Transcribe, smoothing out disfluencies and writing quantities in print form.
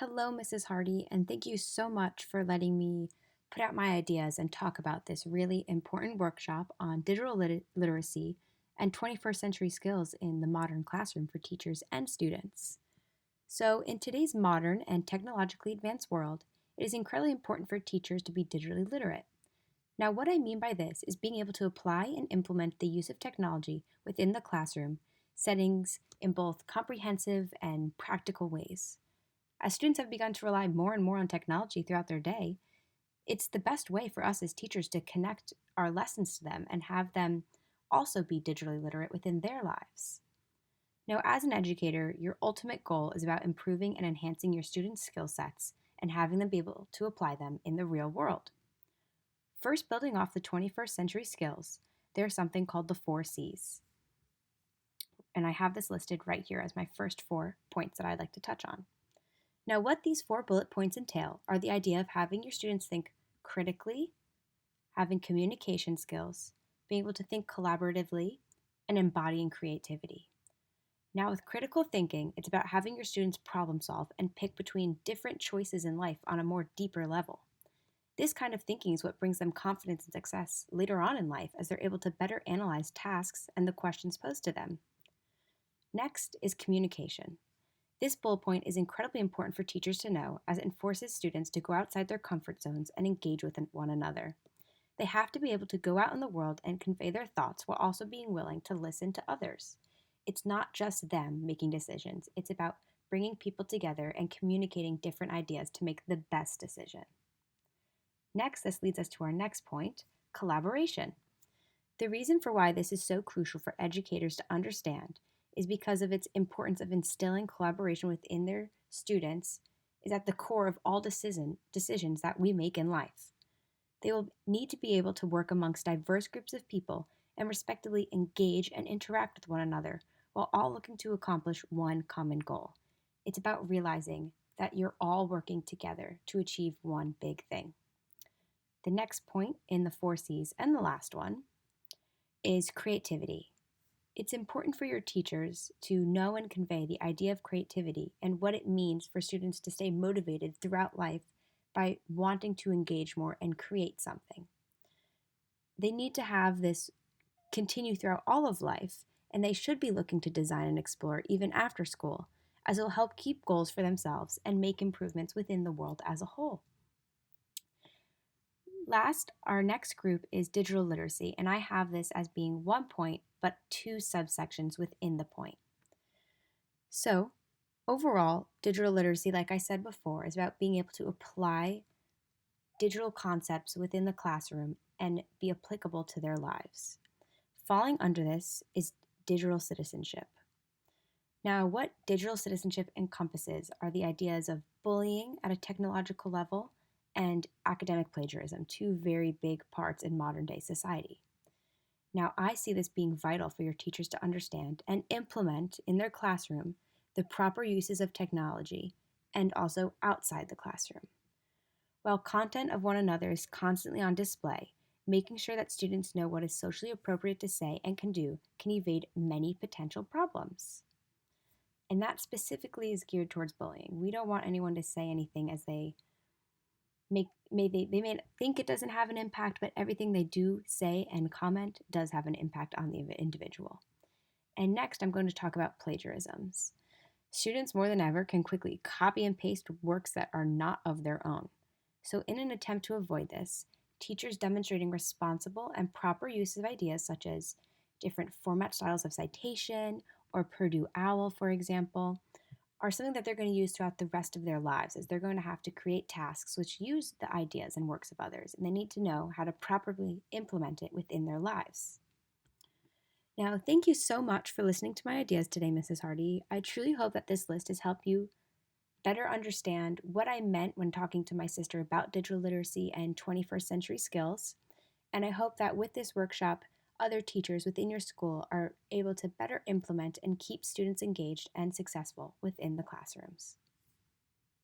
Hello, Mrs. Hardy, and thank you so much for letting me put out my ideas and talk about this really important workshop on digital literacy and 21st century skills in the modern classroom for teachers and students. So, in today's modern and technologically advanced world, it is incredibly important for teachers to be digitally literate. Now, what I mean by this is being able to apply and implement the use of technology within the classroom settings in both comprehensive and practical ways. As students have begun to rely more and more on technology throughout their day, it's the best way for us as teachers to connect our lessons to them and have them also be digitally literate within their lives. Now, as an educator, your ultimate goal is about improving and enhancing your students' skill sets and having them be able to apply them in the real world. First, building off the 21st century skills, there's something called the 4 C's. And I have this listed right here as my first 4 points that I'd like to touch on. Now, what these 4 bullet points entail are the idea of having your students think critically, having communication skills, being able to think collaboratively, and embodying creativity. Now, with critical thinking, it's about having your students problem solve and pick between different choices in life on a more deeper level. This kind of thinking is what brings them confidence and success later on in life as they're able to better analyze tasks and the questions posed to them. Next is communication. This bullet point is incredibly important for teachers to know as it forces students to go outside their comfort zones and engage with one another. They have to be able to go out in the world and convey their thoughts while also being willing to listen to others. It's not just them making decisions, it's about bringing people together and communicating different ideas to make the best decision. Next, this leads us to our next point, collaboration. The reason for why this is so crucial for educators to understand is because of its importance of instilling collaboration within their students is at the core of all decisions that we make in life. They will need to be able to work amongst diverse groups of people and respectively engage and interact with one another while all looking to accomplish one common goal. It's about realizing that you're all working together to achieve one big thing. The next point in the 4 C's and the last one is creativity. It's important for your teachers to know and convey the idea of creativity and what it means for students to stay motivated throughout life by wanting to engage more and create something. They need to have this continue throughout all of life, and they should be looking to design and explore even after school, as it will help keep goals for themselves and make improvements within the world as a whole. Last, our next group is digital literacy, and I have this as being 1 point but 2 subsections within the point. So, overall, digital literacy, like I said before, is about being able to apply digital concepts within the classroom and be applicable to their lives. Falling under this is digital citizenship. Now, what digital citizenship encompasses are the ideas of bullying at a technological level and academic plagiarism, two very big parts in modern day society. Now, I see this being vital for your teachers to understand and implement in their classroom the proper uses of technology and also outside the classroom. While content of one another is constantly on display, making sure that students know what is socially appropriate to say and can do can evade many potential problems. And that specifically is geared towards bullying. We don't want anyone to say anything as they may think it doesn't have an impact, but everything they do say and comment does have an impact on the individual. And next, I'm going to talk about plagiarisms. Students more than ever can quickly copy and paste works that are not of their own. So in an attempt to avoid this, teachers demonstrating responsible and proper use of ideas such as different format styles of citation or Purdue OWL, for example, are something that they're going to use throughout the rest of their lives, as they're going to have to create tasks which use the ideas and works of others, and they need to know how to properly implement it within their lives. Now, thank you so much for listening to my ideas today, Mrs. Hardy. I truly hope that this list has helped you better understand what I meant when talking to my sister about digital literacy and 21st century skills, and I hope that with this workshop, other teachers within your school are able to better implement and keep students engaged and successful within the classrooms.